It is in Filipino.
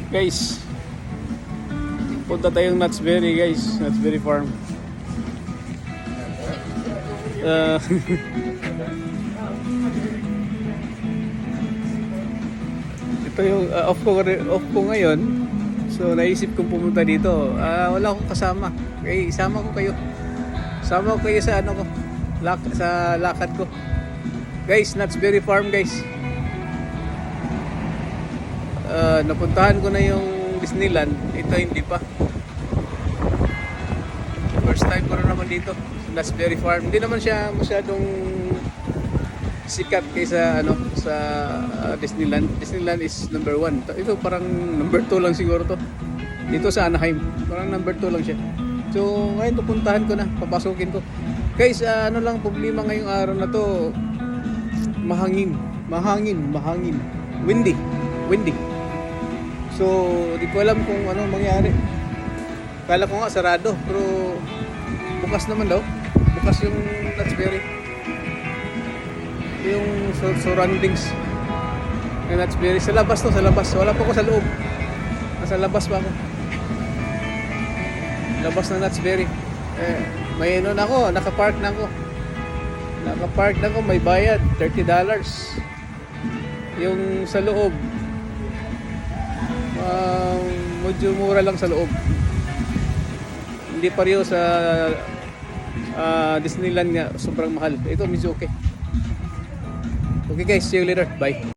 Guys, punta tayong Knott's Berry guys, Knott's Berry Farm. Ito yung off ko ngayon. So naisip kong pumunta dito. Wala akong kasama. Okay, isama ko kayo. Sama ko kayo sa ano ko. Sa lakad ko. Guys, Knott's Berry Farm guys. Napuntahan ko na yung Disneyland. Ito hindi pa. First time ko na naman dito sa Knott's Berry Farm. Hindi naman siya masyadong sikat kaysa ano sa Disneyland. Disneyland is number 1. Ito parang number 2 lang siguro to. Dito sa Anaheim, parang number 2 lang siya. So ngayon pupuntahan ko na, papasukin ko. Guys, ano lang problema ngayong araw na to, mahangin. Windy. So, di ko alam kung ano mangyari. Kala ko nga sarado, pero bukas naman daw. Bukas yung Knott's Berry. Yung surroundings ng Knott's Berry. Sa labas to, sa labas. Wala pa ako sa loob. Nasa labas pa ako. Labas ng Knott's Berry. May ano na ako, nakapark na ako. May bayad, $30. Yung sa loob, medyo mura lang sa loob. Hindi pareho sa Disneyland nga, sobrang mahal. Ito medyo okay. Okay guys, see you later. Bye.